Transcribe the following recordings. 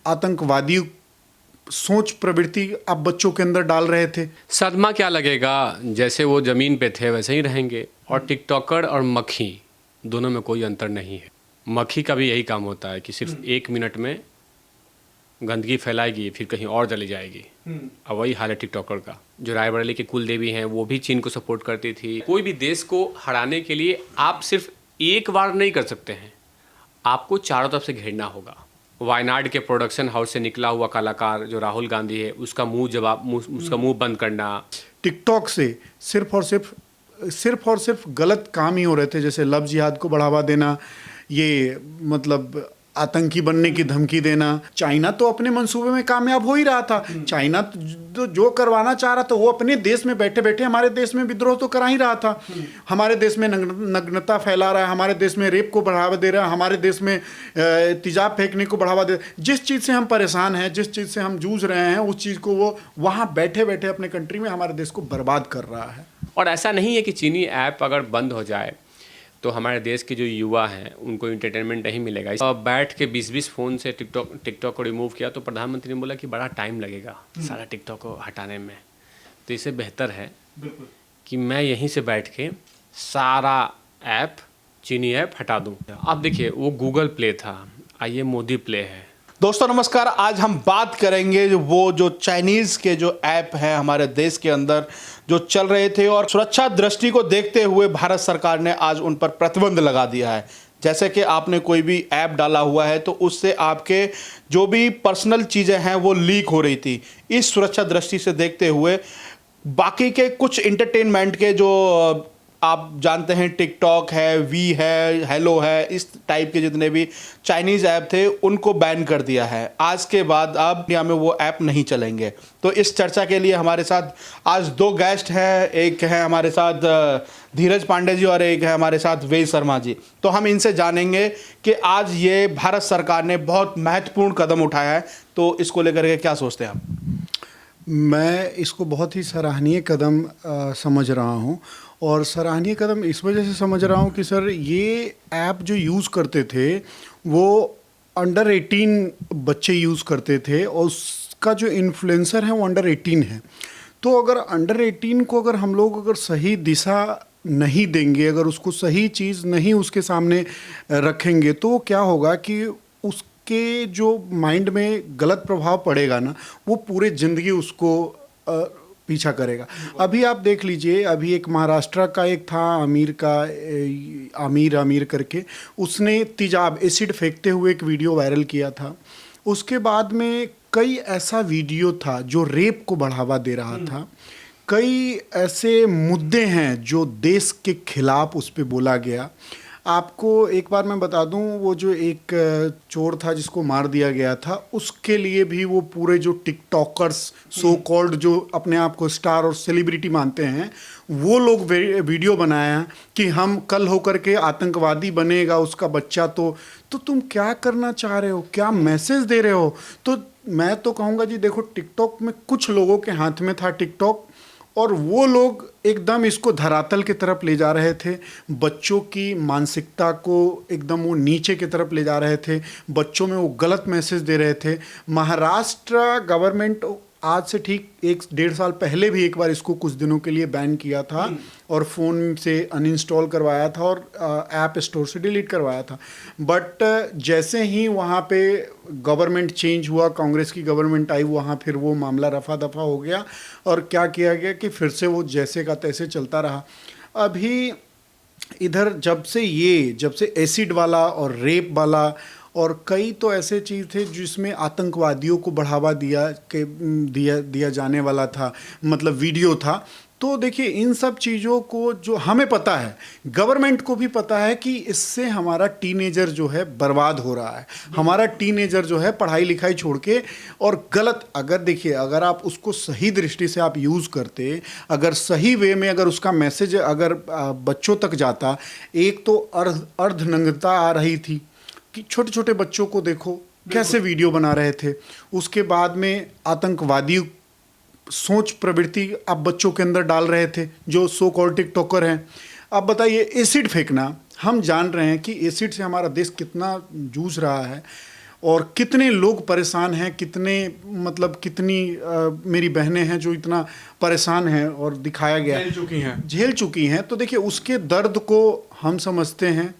आतंकवादी सोच प्रवृत्ति आप बच्चों के अंदर डाल रहे थे। सदमा क्या लगेगा, जैसे वो ज़मीन पे थे वैसे ही रहेंगे। और टिकटॉकर और मक्खी दोनों में कोई अंतर नहीं है। मक्खी का भी यही काम होता है कि सिर्फ 1 मिनट में गंदगी फैलाएगी, फिर कहीं और चली जाएगी। अब वही हाल है टिकटॉकर का। जो रायबरेली की कुल देवी हैं वो भी चीन को सपोर्ट करती थी। कोई भी देश को हराने के लिए आप सिर्फ एक बार नहीं कर सकते हैं, आपको चारों तरफ से घेरना होगा। वायनाड के प्रोडक्शन हाउस से निकला हुआ कलाकार जो राहुल गांधी है, उसका मुंह बंद करना। टिकटॉक से सिर्फ और सिर्फ गलत काम ही हो रहे थे, जैसे लव जिहाद को बढ़ावा देना, ये मतलब आतंकी बनने की धमकी देना। चाइना तो अपने मंसूबे में कामयाब हो ही रहा था। चाइना तो जो करवाना चाह रहा था वो अपने देश में बैठे बैठे हमारे देश में विद्रोह तो करा ही रहा था। हमारे देश में नग्नता फैला रहा है, हमारे देश में रेप को बढ़ावा दे रहा है, हमारे देश में तेजाब फेंकने को बढ़ावा दे। जिस चीज़ से हम परेशान हैं, जिस चीज़ से हम जूझ रहे हैं, उस चीज़ को वो वहाँ बैठे बैठे अपने कंट्री में हमारे देश को बर्बाद कर रहा है। और ऐसा नहीं है कि चीनी ऐप अगर बंद हो जाए तो हमारे देश के जो युवा हैं उनको एंटरटेनमेंट नहीं मिलेगा। अब बैठ के 20-20 फ़ोन से टिकटॉक को रिमूव किया तो प्रधानमंत्री ने बोला कि बड़ा टाइम लगेगा सारा टिकटॉक को हटाने में, तो इससे बेहतर है कि मैं यहीं से बैठ के सारा ऐप, चीनी ऐप हटा दूँ। आप देखिए वो गूगल प्ले था, आइए मोदी प्ले है। दोस्तों नमस्कार, आज हम बात करेंगे वो जो चाइनीज़ के जो ऐप हैं हमारे देश के अंदर जो चल रहे थे, और सुरक्षा दृष्टि को देखते हुए भारत सरकार ने आज उन पर प्रतिबंध लगा दिया है। जैसे कि आपने कोई भी ऐप डाला हुआ है तो उससे आपके जो भी पर्सनल चीज़ें हैं वो लीक हो रही थी। इस सुरक्षा दृष्टि से देखते हुए बाकी के कुछ इंटरटेनमेंट के जो आप जानते हैं टिकटॉक है, वी है, हेलो है, इस टाइप के जितने भी चाइनीज़ ऐप थे उनको बैन कर दिया है। आज के बाद अब इंडिया में वो ऐप नहीं चलेंगे। तो इस चर्चा के लिए हमारे साथ आज दो गेस्ट हैं। एक है हमारे साथ धीरज पांडे जी और एक है हमारे साथ वेद शर्मा जी। तो हम इनसे जानेंगे कि आज ये भारत सरकार ने बहुत महत्वपूर्ण कदम उठाया है, तो इसको लेकर के क्या सोचते हैं आप? मैं इसको बहुत ही सराहनीय कदम समझ रहा हूँ, और सराहनीय कदम इस वजह से समझ रहा हूँ कि सर ये ऐप जो यूज़ करते थे वो अंडर 18 बच्चे यूज़ करते थे, और उसका जो इन्फ्लुएंसर है वो अंडर 18 है। तो अगर अंडर 18 को अगर हम लोग अगर सही दिशा नहीं देंगे, अगर उसको सही चीज़ नहीं उसके सामने रखेंगे, तो क्या होगा कि उसके जो माइंड में गलत प्रभाव पड़ेगा ना, वो पूरे ज़िंदगी उसको पीछा करेगा। अभी आप देख लीजिए, अभी एक महाराष्ट्र का एक था आमिर करके, उसने तेजाब एसिड फेंकते हुए एक वीडियो वायरल किया था। उसके बाद में कई ऐसा वीडियो था जो रेप को बढ़ावा दे रहा था। कई ऐसे मुद्दे हैं जो देश के खिलाफ उस पर बोला गया। आपको एक बार मैं बता दूं, वो जो एक चोर था जिसको मार दिया गया था, उसके लिए भी वो पूरे जो टिकटॉकर्स सो कॉल्ड जो अपने आप को स्टार और सेलिब्रिटी मानते हैं, वो लोग वीडियो बनाया कि हम कल होकर के आतंकवादी बनेगा उसका बच्चा। तो तुम क्या करना चाह रहे हो, क्या मैसेज दे रहे हो? तो मैं तो कहूँगा जी देखो, टिकटॉक में कुछ लोगों के हाथ में था टिकटॉक, और वो लोग एकदम इसको धरातल की तरफ ले जा रहे थे। बच्चों की मानसिकता को एकदम वो नीचे की तरफ ले जा रहे थे, बच्चों में वो गलत मैसेज दे रहे थे। महाराष्ट्र गवर्नमेंट आज से ठीक 1-1.5 साल पहले भी एक बार इसको कुछ दिनों के लिए बैन किया था, और फ़ोन से अनइंस्टॉल करवाया था और ऐप स्टोर से डिलीट करवाया था। बट जैसे ही वहाँ पे गवर्नमेंट चेंज हुआ, कांग्रेस की गवर्नमेंट आई, वहाँ फिर वो मामला रफा दफा हो गया, और क्या किया गया कि फिर से वो जैसे का तैसे चलता रहा। अभी इधर जब से एसिड वाला और रेप वाला और कई तो ऐसे चीज़ थे जिसमें आतंकवादियों को बढ़ावा दिया जाने वाला था, मतलब वीडियो था। तो देखिए, इन सब चीज़ों को जो हमें पता है, गवर्नमेंट को भी पता है कि इससे हमारा टीनेजर जो है बर्बाद हो रहा है। हमारा टीनेजर जो है पढ़ाई लिखाई छोड़ के और गलत, अगर देखिए, अगर आप उसको सही दृष्टि से आप यूज़ करते, अगर सही वे में अगर उसका मैसेज अगर बच्चों तक जाता। एक तो अर्धनग्नता आ रही थी कि छोटे छोटे बच्चों को देखो कैसे वीडियो बना रहे थे। उसके बाद में आतंकवादी सोच प्रवृत्ति आप बच्चों के अंदर डाल रहे थे जो सो कॉल्ड टिकटॉकर हैं। अब बताइए, एसिड फेंकना, हम जान रहे हैं कि एसिड से हमारा देश कितना जूझ रहा है, और कितने लोग परेशान हैं, कितने मतलब कितनी मेरी बहनें हैं जो इतना परेशान हैं और दिखाया गया झेल चुकी हैं। तो देखिए उसके दर्द को हम समझते हैं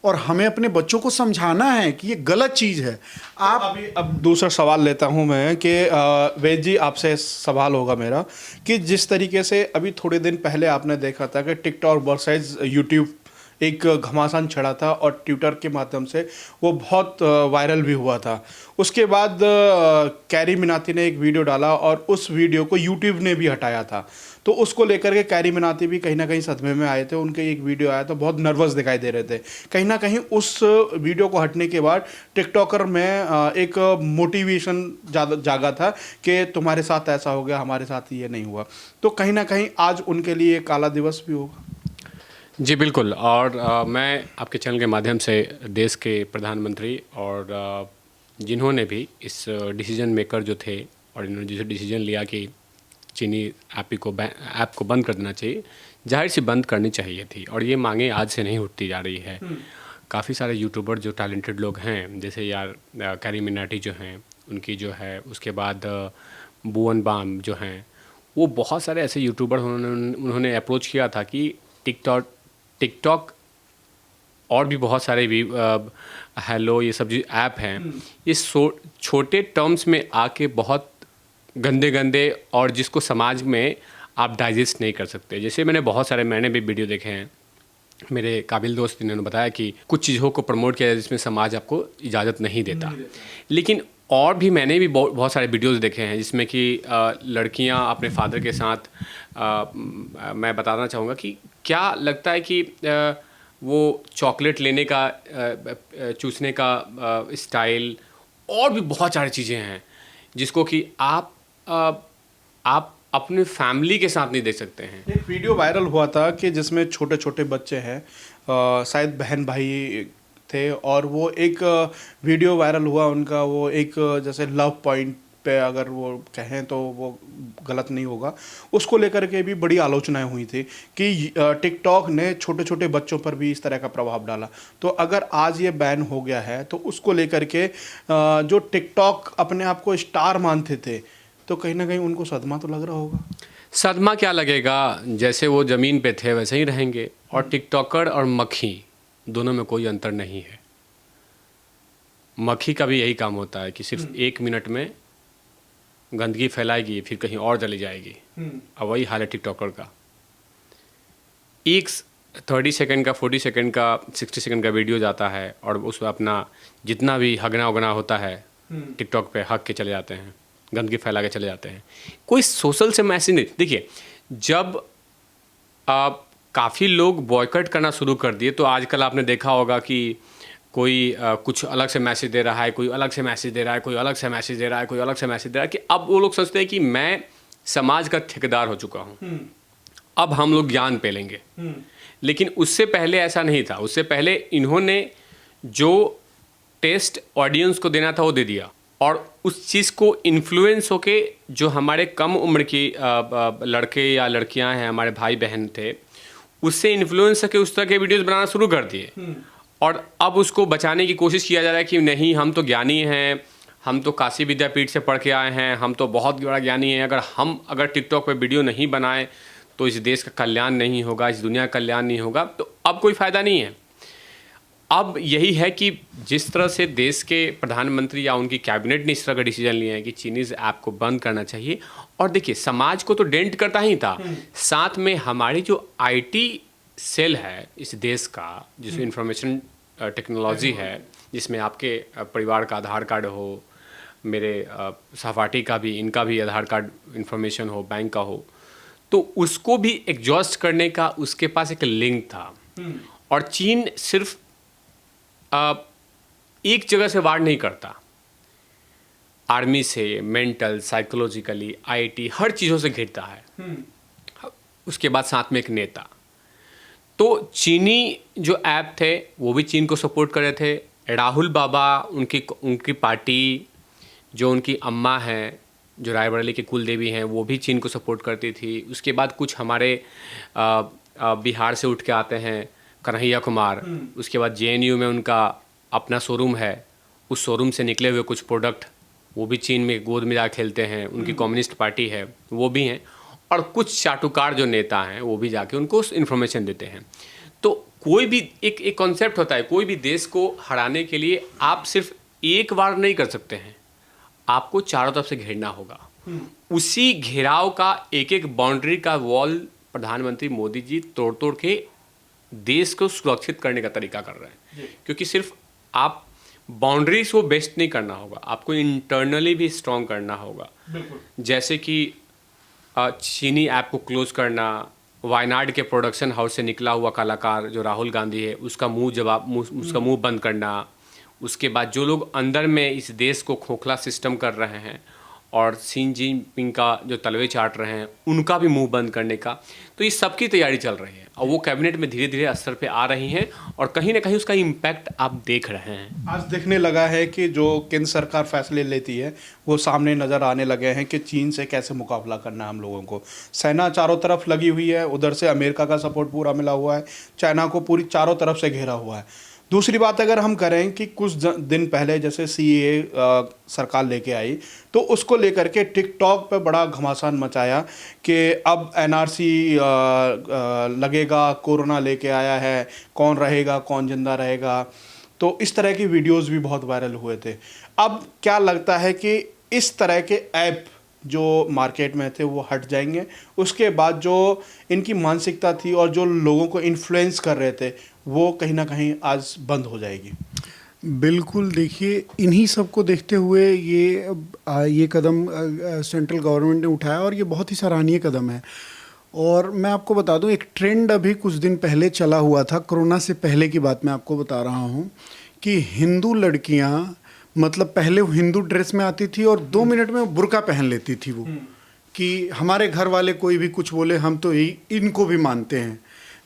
और हमें अपने बच्चों को समझाना है कि ये गलत चीज़ है। आप अभी अब दूसरा सवाल लेता हूं मैं कि वेद जी, आपसे सवाल होगा मेरा कि जिस तरीके से अभी थोड़े दिन पहले आपने देखा था कि टिकटॉक वर्सेस यूट्यूब एक घमासान छड़ा था और ट्विटर के माध्यम से वो बहुत वायरल भी हुआ था। उसके बाद कैरी मिनाती ने एक वीडियो डाला और उस वीडियो को यूट्यूब ने भी हटाया था। तो उसको लेकर के कैरी मिनाती भी कहीं ना कहीं सदमे में आए थे। उनके एक वीडियो आया तो बहुत नर्वस दिखाई दे रहे थे। कहीं ना कहीं उस वीडियो को हटने के बाद टिकटॉकर में एक मोटिवेशन जागा था कि तुम्हारे साथ ऐसा हो गया, हमारे साथ ये नहीं हुआ। तो कहीं ना कहीं आज उनके लिए काला दिवस भी होगा। जी बिल्कुल। और मैं आपके चैनल के माध्यम से देश के प्रधानमंत्री और जिन्होंने भी इस डिसीजन मेकर जो थे और इन्होंने जो डिसीजन लिया कि चीनी ऐप को बंद कर देना चाहिए, जाहिर सी बंद करनी चाहिए थी। और ये मांगे आज से नहीं उठती जा रही है। काफ़ी सारे यूट्यूबर जो टैलेंटेड लोग हैं, जैसे यार कैरी मिनाटी जो हैं उनकी जो है, उसके बाद भुवन बाम जो हैं, वो बहुत सारे ऐसे यूट्यूबर उन्होंने अप्रोच किया था कि टिकटॉक और भी बहुत सारे भी हेलो ये सब जो ऐप हैं, ये छोटे टर्म्स में आके बहुत गंदे और जिसको समाज में आप डाइजेस्ट नहीं कर सकते। जैसे मैंने भी वीडियो देखे हैं, मेरे काबिल दोस्त इन्होंने बताया कि कुछ चीज़ों को प्रमोट किया जिसमें समाज आपको इजाज़त नहीं देता। लेकिन और भी मैंने भी बहुत सारे वीडियोस देखे हैं जिसमें कि लड़कियां अपने फादर के साथ मैं बताना चाहूँगा कि क्या लगता है कि वो चॉकलेट लेने का चूसने का स्टाइल और भी बहुत सारी चीज़ें हैं जिसको कि आप अपने फैमिली के साथ नहीं देख सकते हैं। एक वीडियो वायरल हुआ था कि जिसमें छोटे छोटे बच्चे हैं, शायद बहन भाई थे, और वो एक वीडियो वायरल हुआ उनका, वो एक जैसे लव पॉइंट पे अगर वो कहें तो वो गलत नहीं होगा, उसको लेकर के भी बड़ी आलोचनाएं हुई थी कि टिकटॉक ने छोटे छोटे बच्चों पर भी इस तरह का प्रभाव डाला। तो अगर आज ये बैन हो गया है तो उसको लेकर के जो टिकटॉक अपने आप को स्टार मानते थे, तो कहीं ना कहीं उनको सदमा तो लग रहा होगा। सदमा क्या लगेगा, जैसे वो ज़मीन पे थे वैसे ही रहेंगे। और टिकटॉकर और मक्खी दोनों में कोई अंतर नहीं है। मक्खी का भी यही काम होता है कि सिर्फ 1 मिनट में गंदगी फैलाएगी, फिर कहीं और चली जाएगी। अब वही हाल है टिकटॉकर का। एक 30 सेकंड का, 40 सेकंड का, 60 सेकंड का वीडियो जाता है और उसमें अपना जितना भी हगना उगना होता है टिकटॉक पे हग के चले जाते हैं, गंदगी फैला के चले जाते हैं। कोई सोशल से मैसेज नहीं। देखिए, जब आप काफ़ी लोग बॉयकॉट करना शुरू कर दिए तो आजकल आपने देखा होगा कि कोई कुछ अलग से मैसेज दे रहा है, कोई अलग से मैसेज दे रहा है, कोई अलग से मैसेज दे रहा है, कोई अलग से मैसेज दे रहा है, कि अब वो लोग सोचते हैं कि मैं समाज का ठेकेदार हो चुका हूँ, अब हम लोग ज्ञान पे लेंगे। लेकिन उससे पहले ऐसा नहीं था। उससे पहले इन्होंने जो टेस्ट ऑडियंस को देना था वो दे दिया, और उस चीज़ को इन्फ्लुएंस होके जो हमारे कम उम्र की लड़के या लड़कियां हैं, हमारे भाई बहन थे, उससे इन्फ्लुएंस होके उस तरह के वीडियोस बनाना शुरू कर दिए। और अब उसको बचाने की कोशिश किया जा रहा है कि नहीं, हम तो ज्ञानी हैं, हम तो काशी विद्यापीठ से पढ़ के आए हैं, हम तो बहुत बड़ा ज्ञानी हैं, अगर टिकटॉक पे वीडियो नहीं बनाएं तो इस देश का कल्याण नहीं होगा, इस दुनिया का कल्याण नहीं होगा। तो अब कोई फ़ायदा नहीं है। अब यही है कि जिस तरह से देश के प्रधानमंत्री या उनकी कैबिनेट ने इस तरह का डिसीजन लिए हैं कि चीनीज़ ऐप को बंद करना चाहिए, और देखिए समाज को तो डेंट करता ही था, साथ में हमारी जो IT सेल है इस देश का, जिसमें इंफॉर्मेशन टेक्नोलॉजी है, जिसमें आपके परिवार का आधार कार्ड हो, मेरे सहपाठी का भी, इनका भी आधार कार्ड इन्फॉर्मेशन हो, बैंक का हो, तो उसको भी एग्जॉस्ट करने का उसके पास एक लिंक था। और चीन सिर्फ एक जगह से वार नहीं करता, आर्मी से, मेंटल, साइकोलॉजिकली, IT हर चीज़ों से घिरता है। उसके बाद साथ में एक नेता। तो चीनी जो ऐप थे वो भी चीन को सपोर्ट कर रहे थे। राहुल बाबा, उनकी पार्टी, जो उनकी अम्मा हैं, जो रायबरेली के कुल देवी हैं, वो भी चीन को सपोर्ट करती थी। उसके बाद कुछ हमारे बिहार से उठ के आते हैं, कन्हैया कुमार। उसके बाद JNU में उनका अपना शोरूम है, उस शोरूम से निकले हुए कुछ प्रोडक्ट वो भी चीन में गोद मिला खेलते हैं, उनकी कम्युनिस्ट पार्टी है वो भी हैं, और कुछ चाटुकार जो नेता हैं वो भी जाके उनको इन्फॉर्मेशन देते हैं। तो कोई भी एक कॉन्सेप्ट होता है, कोई भी देश को हराने के लिए आप सिर्फ एक बार नहीं कर सकते हैं, आपको चारों तरफ से घेरना होगा। उसी घेराव का एक एक बाउंड्री का वॉल प्रधानमंत्री मोदी जी तोड़ तोड़ के देश को सुरक्षित करने का तरीका कर रहे हैं। क्योंकि सिर्फ आप बाउंड्रीज को बेस्ट नहीं करना होगा, आपको इंटरनली भी स्ट्रॉन्ग करना होगा। जैसे कि चीनी ऐप को क्लोज करना, वायनाड के प्रोडक्शन हाउस से निकला हुआ कलाकार जो राहुल गांधी है उसका मुंह बंद करना। उसके बाद जो लोग अंदर में इस देश को खोखला सिस्टम कर रहे हैं और शी जिनपिंग का जो तलवे चाट रहे हैं उनका भी मुंह बंद करने का, तो ये सबकी तैयारी चल रही है और वो कैबिनेट में धीरे धीरे असर पे आ रही हैं और कहीं ना कहीं उसका इम्पैक्ट आप देख रहे हैं। आज देखने लगा है कि जो केंद्र सरकार फैसले लेती है वो सामने नज़र आने लगे हैं कि चीन से कैसे मुकाबला करना है हम लोगों को। सेना चारों तरफ लगी हुई है, उधर से अमेरिका का सपोर्ट पूरा मिला हुआ है, चाइना को पूरी चारों तरफ से घेरा हुआ है। दूसरी बात अगर हम करें कि कुछ दिन पहले जैसे सीएए सरकार लेके आई तो उसको लेकर के टिकटॉक पे बड़ा घमासान मचाया कि अब एनआरसी लगेगा, कोरोना लेके आया है, कौन रहेगा कौन जिंदा रहेगा। तो इस तरह की वीडियोस भी बहुत वायरल हुए थे। अब क्या लगता है कि इस तरह के ऐप जो मार्केट में थे वो हट जाएंगे, उसके बाद जो इनकी मानसिकता थी और जो लोगों को इन्फ्लुएंस कर रहे थे वो कहीं ना कहीं आज बंद हो जाएगी? बिल्कुल, देखिए इन्हीं सब को देखते हुए ये कदम सेंट्रल गवर्नमेंट ने उठाया और ये बहुत ही सराहनीय कदम है। और मैं आपको बता दूं, एक ट्रेंड अभी कुछ दिन पहले चला हुआ था, कोरोना से पहले की बात मैं आपको बता रहा हूं, कि हिंदू लड़कियां मतलब पहले वो हिंदू ड्रेस में आती थी और 2 मिनट में बुर्का पहन लेती थी वो, कि हमारे घर वाले कोई भी कुछ बोले हम तो इनको भी मानते हैं,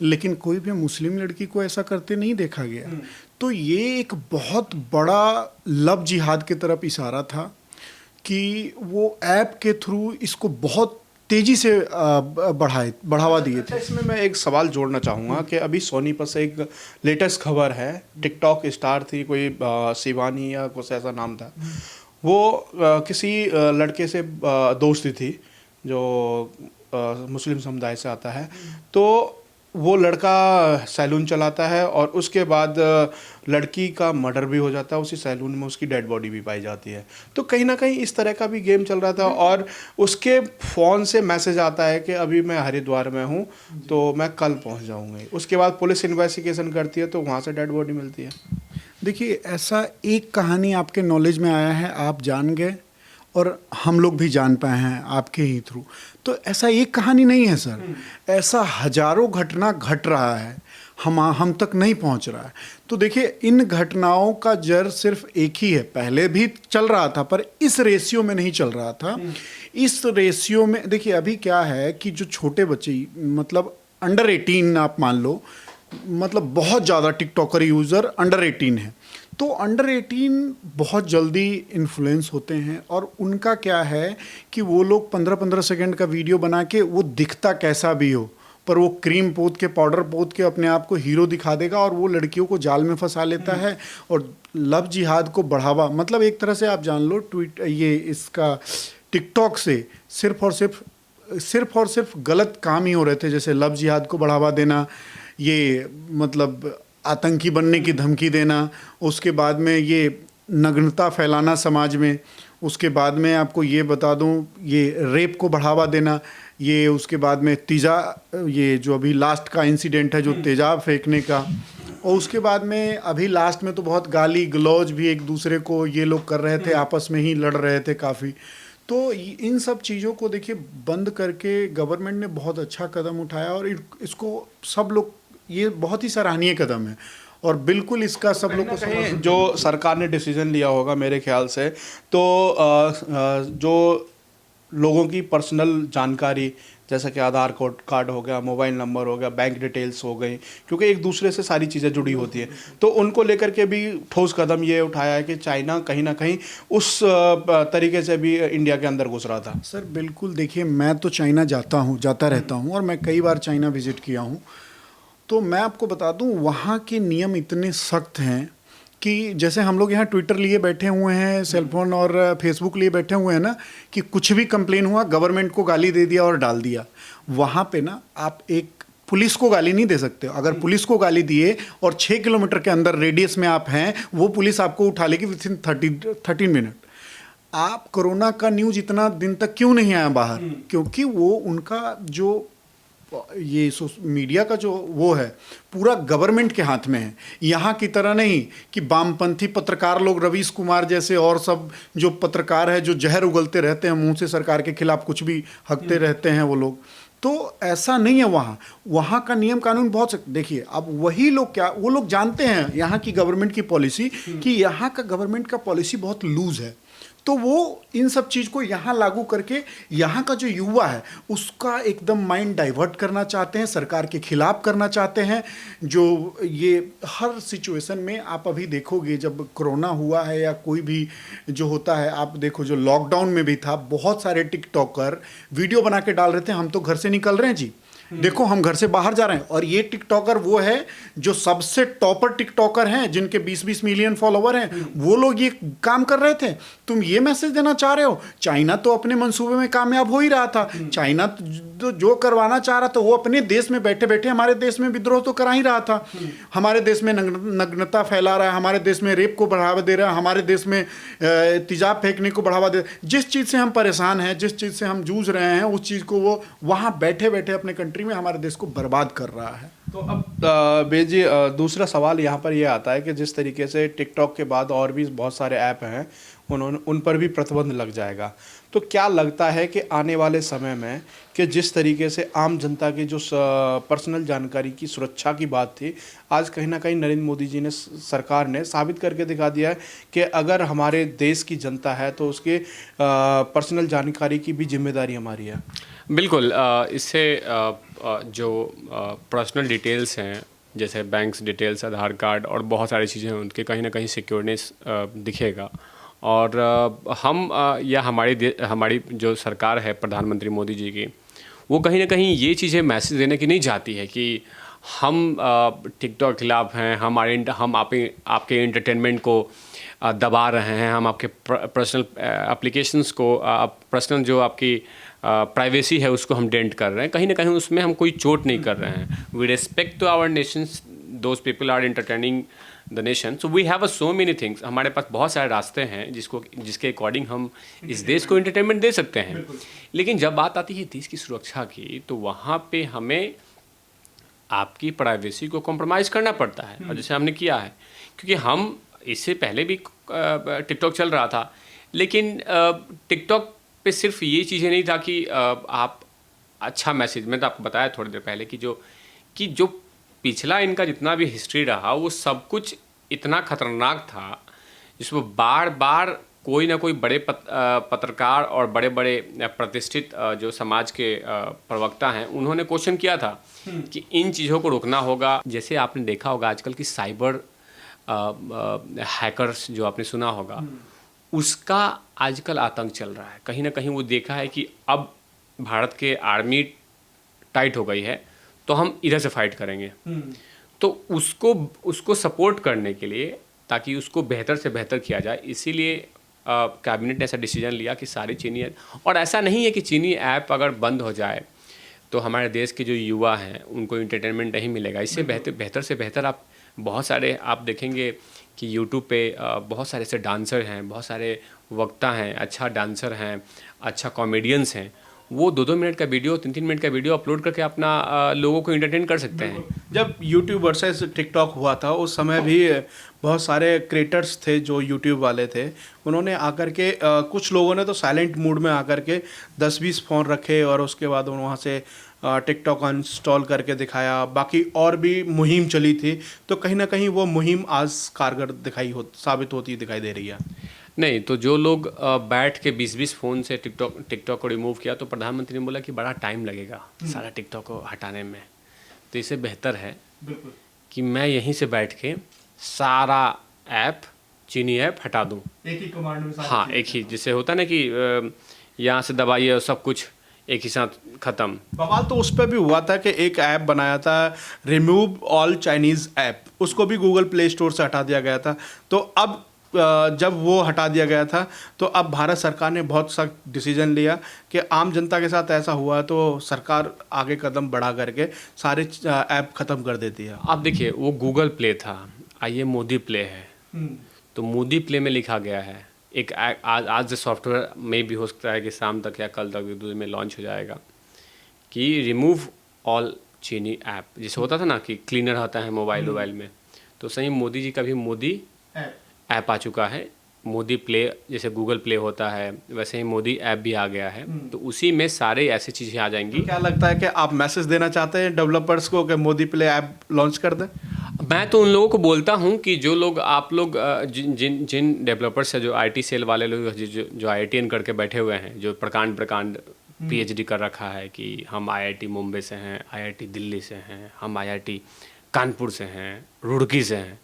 लेकिन कोई भी मुस्लिम लड़की को ऐसा करते नहीं देखा गया। तो ये एक बहुत बड़ा लव जिहाद की तरफ इशारा था कि वो ऐप के थ्रू इसको बहुत तेजी से बढ़ावा दिए थे। इसमें मैं एक सवाल जोड़ना चाहूँगा कि अभी सोनीपत से एक लेटेस्ट खबर है, टिकटॉक स्टार थी कोई शिवानी या कुछ ऐसा नाम था, वो किसी लड़के से दोस्ती थी जो मुस्लिम समुदाय से आता है। तो वो लड़का सैलून चलाता है और उसके बाद लड़की का मर्डर भी हो जाता है, उसी सैलून में उसकी डेड बॉडी भी पाई जाती है। तो कहीं ना कहीं इस तरह का भी गेम चल रहा था और उसके फ़ोन से मैसेज आता है कि अभी मैं हरिद्वार में हूँ तो मैं कल पहुँच जाऊँगी। उसके बाद पुलिस इन्वेस्टिगेशन करती है तो वहाँ से डेड बॉडी मिलती है। देखिए, ऐसा एक कहानी आपके नॉलेज में आया है, आप जान गए और हम लोग भी जान पाए हैं आपके ही थ्रू। तो ऐसा एक कहानी नहीं है सर, ऐसा हजारों घटना घट रहा है, हम तक नहीं पहुंच रहा है। तो देखिए, इन घटनाओं का जड़ सिर्फ एक ही है, पहले भी चल रहा था पर इस रेशियो में नहीं चल रहा था। इस रेशियो में देखिए अभी क्या है कि जो छोटे बच्चे मतलब अंडर 18 आप मान लो, मतलब बहुत ज़्यादा टिकटॉकर यूज़र अंडर 18 है, तो अंडर 18 बहुत जल्दी इन्फ्लुएंस होते हैं और उनका क्या है कि वो लोग 15-15 सेकंड का वीडियो बना के, वो दिखता कैसा भी हो पर वो क्रीम पोत के, पाउडर पोत के अपने आप को हीरो दिखा देगा और वो लड़कियों को जाल में फंसा लेता है और लव जिहाद को बढ़ावा, मतलब एक तरह से आप जान लो ये इसका टिकटॉक से सिर्फ और सिर्फ गलत काम ही हो रहे थे, जैसे लव जिहाद को बढ़ावा देना, ये मतलब आतंकी बनने की धमकी देना, उसके बाद में ये नग्नता फैलाना समाज में, उसके बाद में आपको ये बता दूं ये रेप को बढ़ावा देना, ये उसके बाद में ये जो अभी लास्ट का इंसिडेंट है जो तेजाब फेंकने का, और उसके बाद में अभी लास्ट में तो बहुत गाली गलौज भी एक दूसरे को ये लोग कर रहे थे, आपस में ही लड़ रहे थे काफ़ी। तो इन सब चीज़ों को देखिए बंद करके गवर्नमेंट ने बहुत अच्छा कदम उठाया और इसको सब लोग, ये बहुत ही सराहनीय कदम है और बिल्कुल इसका सब लोग को जो सरकार ने डिसीजन लिया होगा मेरे ख्याल से, तो जो लोगों की पर्सनल जानकारी जैसा कि आधार कार्ड हो गया, मोबाइल नंबर हो गया, बैंक डिटेल्स हो गई, क्योंकि एक दूसरे से सारी चीज़ें जुड़ी होती है, तो उनको लेकर के भी ठोस कदम ये उठाया है कि चाइना कहीं ना कहीं उस तरीके से भी इंडिया के अंदर घुस रहा था। सर बिल्कुल, देखिए मैं तो चाइना जाता रहता हूँ और मैं कई बार चाइना विजिट किया हूँ, तो मैं आपको बता दूं वहाँ के नियम इतने सख्त हैं कि जैसे हम लोग यहाँ ट्विटर लिए बैठे हुए हैं, सेलफोन और फेसबुक लिए बैठे हुए हैं ना, कि कुछ भी कंप्लेन हुआ गवर्नमेंट को गाली दे दिया और डाल दिया। वहाँ पे ना आप एक पुलिस को गाली नहीं दे सकते। अगर पुलिस को गाली दिए और 6 किलोमीटर के अंदर रेडियस में आप हैं, वो पुलिस आपको उठा लेगी विद इन 13 मिनट। आप कोरोना का न्यूज़ इतना दिन तक क्यों नहीं आया बाहर? क्योंकि वो उनका जो ये मीडिया का जो वो है पूरा गवर्नमेंट के हाथ में है। यहाँ की तरह नहीं कि वामपंथी पत्रकार लोग, रवीश कुमार जैसे और सब जो पत्रकार है जो जहर उगलते रहते हैं मुंह से, सरकार के खिलाफ कुछ भी हकते रहते हैं वो लोग। तो ऐसा नहीं है वहाँ का नियम कानून बहुत देखिए, अब वही लोग क्या, वो लोग जानते हैं यहाँ की गवर्नमेंट की पॉलिसी कि यहाँ का गवर्नमेंट का पॉलिसी बहुत लूज है। तो वो इन सब चीज़ को यहाँ लागू करके यहाँ का जो युवा है उसका एकदम माइंड डाइवर्ट करना चाहते हैं, सरकार के खिलाफ करना चाहते हैं। जो ये हर सिचुएशन में आप अभी देखोगे, जब कोरोना हुआ है या कोई भी जो होता है, आप देखो जो लॉकडाउन में भी था, बहुत सारे टिकटॉकर वीडियो बना के डाल रहे थे, हम तो घर से निकल रहे हैं जी, देखो हम घर से बाहर जा रहे हैं। और ये टिकटॉकर वो है जो सबसे टॉपर टिकटॉकर हैं, जिनके 20-20 मिलियन फॉलोवर हैं, वो लोग ये काम कर रहे थे। तुम ये मैसेज देना चाह रहे हो? चाइना तो अपने मंसूबे में कामयाब हो ही रहा था। चाइना तो जो करवाना चाह रहा था वो अपने देश में बैठे बैठे हमारे देश में विद्रोह तो करा ही रहा था। हमारे देश में नग्नता फैला रहा है, हमारे देश में रेप को बढ़ावा दे रहा है, हमारे देश में तेजाब फेंकने को बढ़ावा दे। जिस चीज़ से हम परेशान हैं, जिस चीज़ से हम जूझ रहे हैं, उस चीज़ को वो वहाँ बैठे बैठे अपने कंट्री में हमारे देश को बर्बाद कर रहा है। तो अब बेजी, दूसरा सवाल यहाँ पर यह आता है कि जिस तरीके से टिकटॉक के बाद और भी बहुत सारे ऐप हैं, उन पर भी प्रतिबंध लग जाएगा। तो क्या लगता है कि आने वाले समय में कि जिस तरीके से आम जनता की जो पर्सनल जानकारी की सुरक्षा की बात थी, आज कहीं ना कहीं नरेंद्र मोदी जी ने, सरकार ने साबित करके दिखा दिया है कि अगर हमारे देश की जनता है तो उसके पर्सनल जानकारी की भी जिम्मेदारी हमारी है। बिल्कुल। इससे जो पर्सनल डिटेल्स हैं, जैसे बैंक्स डिटेल्स, आधार कार्ड और बहुत सारी चीज़ें हैं, उनके कहीं ना कहीं सिक्योरनेस दिखेगा। और हम या हमारी जो सरकार है प्रधानमंत्री मोदी जी की, वो कहीं ना कहीं ये चीज़ें मैसेज देने की नहीं चाहती है कि हम टिकटॉक के खिलाफ हैं, हम आपके एंटरटेनमेंट को दबा रहे हैं, हम आपके पर्सनल एप्लीकेशंस को, पर्सनल जो आपकी प्राइवेसी है उसको हम डेंट कर रहे हैं। कहीं ना कहीं उसमें हम कोई चोट नहीं कर रहे हैं। We respect to our nations, those people are entertaining the nation, so we have so many things. हमारे पास बहुत सारे रास्ते हैं जिसके अकॉर्डिंग हम इस देश को एंटरटेनमेंट दे सकते हैं। लेकिन जब बात आती है देश की सुरक्षा की, तो वहाँ पे हमें आपकी प्राइवेसी को कॉम्प्रोमाइज़ करना पड़ता है, और जैसे हमने किया है। क्योंकि हम इससे पहले भी टिकटॉक चल रहा था, लेकिन टिकटॉक पे सिर्फ ये चीज़ें नहीं था कि आप अच्छा मैसेज, मैंने तो आपको बताया थोड़ी देर पहले कि जो पिछला इनका जितना भी हिस्ट्री रहा वो सब कुछ इतना खतरनाक था, जिसमें बार बार कोई ना कोई बड़े पत्रकार और बड़े बड़े प्रतिष्ठित जो समाज के प्रवक्ता हैं, उन्होंने क्वेश्चन किया था कि इन चीज़ों को रोकना होगा। जैसे आपने देखा होगा आजकल की साइबर हैकर्स जो आपने सुना होगा, उसका आजकल आतंक चल रहा है। कहीं ना कहीं वो देखा है कि अब भारत के आर्मी टाइट हो गई है, तो हम इधर से फाइट करेंगे। तो उसको सपोर्ट करने के लिए, ताकि उसको बेहतर से बेहतर किया जाए, इसीलिए कैबिनेट ने ऐसा डिसीजन लिया कि सारी चीनी, और ऐसा नहीं है कि चीनी ऐप अगर बंद हो जाए तो हमारे देश के जो युवा हैं उनको एंटरटेनमेंट नहीं मिलेगा। इससे बेहतर से बेहतर आप बहुत सारे आप देखेंगे कि यूट्यूब पे बहुत सारे ऐसे डांसर हैं, बहुत सारे वक्ता हैं, अच्छा डांसर हैं, अच्छा कॉमेडियंस हैं, वो 2-2 मिनट का वीडियो, 3-3 मिनट का वीडियो अपलोड करके अपना लोगों को एंटरटेन कर सकते हैं। जब यूट्यूब वर्सेस टिकटॉक हुआ था, उस समय भी बहुत सारे क्रिएटर्स थे जो यूट्यूब वाले थे, उन्होंने आकर के कुछ लोगों ने तो साइलेंट मूड में आकर के 10-20 फ़ोन रखे और उसके बाद वहाँ से टिकटॉक अनइंस्टॉल करके दिखाया। बाकी और भी मुहिम चली थी, तो कहीं ना कहीं वो मुहिम आज कारगर साबित होती दिखाई दे रही है। नहीं, तो जो लोग बैठ के 20-20 फ़ोन से टिकटॉक को रिमूव किया, तो प्रधानमंत्री ने बोला कि बड़ा टाइम लगेगा सारा टिकटॉक को हटाने में, तो इससे बेहतर है कि मैं यहीं से बैठ के सारा ऐप, चीनी ऐप हटा दूं। एक ही कमांड में। हाँ, एक ही, जिससे होता ना कि यहाँ से दबाइए और सब कुछ एक ही साथ खत्म। बवाल तो उस पर भी हुआ था कि एक ऐप बनाया था, रिमूव ऑल चाइनीज ऐप, उसको भी गूगल प्ले स्टोर से हटा दिया गया था। तो अब जब वो हटा दिया गया था तो अब भारत सरकार ने बहुत सख्त डिसीजन लिया कि आम जनता के साथ ऐसा हुआ तो सरकार आगे कदम बढ़ा करके सारे ऐप खत्म कर देती है। आप देखिए, वो गूगल प्ले था, आइए मोदी प्ले है। तो मोदी प्ले में लिखा गया है एक आज सॉफ्टवेयर में भी हो सकता है कि शाम तक या कल तक दूर में लॉन्च हो जाएगा कि रिमूव ऑल चीनी ऐप। जैसे होता था ना कि क्लीनर आता है मोबाइल में, तो सही मोदी जी का भी मोदी ऐप आ चुका है। मोदी प्ले जैसे गूगल प्ले होता है वैसे ही मोदी ऐप भी आ गया है। तो उसी में सारे ऐसी चीज़ें आ जाएंगी। क्या लगता है कि आप मैसेज देना चाहते हैं डेवलपर्स को कि मोदी प्ले ऐप लॉन्च कर दें? मैं तो उन लोगों को बोलता हूं कि जो लोग आप लोग जिन डेवलपर्स है, जो आईटी सेल वाले लोग जो आईआईटीएन करके बैठे हुए हैं, जो प्रकांड पीएचडी कर रखा है कि हम आईआईटी मुंबई से हैं, आईआईटी दिल्ली से हैं, हम आईआईटी कानपुर से हैं, रुड़की से हैं,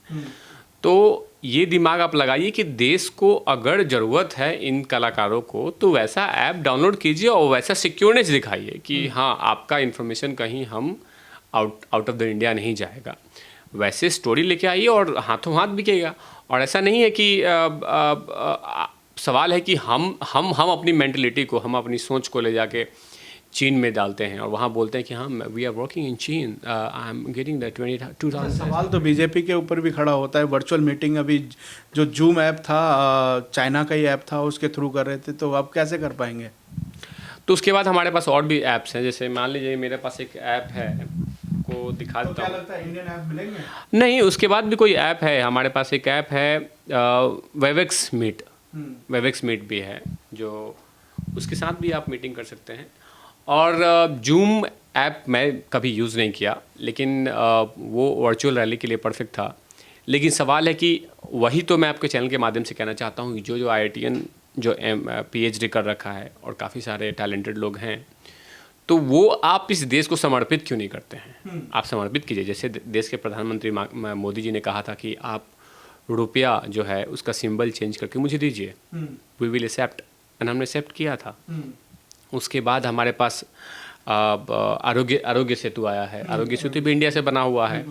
तो ये दिमाग आप लगाइए कि देश को अगर ज़रूरत है इन कलाकारों को तो वैसा ऐप डाउनलोड कीजिए और वैसा सिक्योरनेस दिखाइए कि हाँ आपका इन्फॉर्मेशन कहीं हम आउट ऑफ द इंडिया नहीं जाएगा। वैसे स्टोरी लेके आइए और हाथों हाथ बिकेगा। और ऐसा नहीं है कि सवाल है कि हम अपनी मेंटलिटी को, हम अपनी सोच को ले जाके चीन में डालते हैं और वहाँ बोलते हैं कि हाँ वी आर वर्किंग इन चीन, आई एम गेटिंग द 22,000। सवाल तो बीजेपी के ऊपर भी खड़ा होता है। वर्चुअल मीटिंग अभी जो जूम ऐप था, चाइना का ही ऐप था, उसके थ्रू कर रहे थे, तो अब कैसे कर पाएंगे? तो उसके बाद हमारे पास और भी ऐप्स हैं। जैसे मान लीजिए मेरे पास एक ऐप है, को दिखा देता हूँ। क्या लगता है इंडियन ऐप मिलेंगे? नहीं, उसके बाद भी कोई ऐप है। हमारे पास एक ऐप है वेबएक्स मीट भी है, जो उसके साथ भी आप मीटिंग कर सकते हैं। और जूम ऐप मैं कभी यूज़ नहीं किया, लेकिन वो वर्चुअल रैली के लिए परफेक्ट था। लेकिन सवाल है कि वही तो मैं आपके चैनल के माध्यम से कहना चाहता हूँ कि जो आईआईटीएन जो पीएचडी कर रखा है और काफ़ी सारे टैलेंटेड लोग हैं, तो वो आप इस देश को समर्पित क्यों नहीं करते हैं? आप समर्पित कीजिए। जैसे देश के प्रधानमंत्री मोदी जी ने कहा था कि आप रुपया जो है उसका सिंबल चेंज करके मुझे दीजिए, वी विल एक्सेप्ट, एंड हमने एक्सेप्ट किया था। उसके बाद हमारे पास आरोग्य सेतु आया है। आरोग्य सेतु भी इंडिया से बना हुआ है।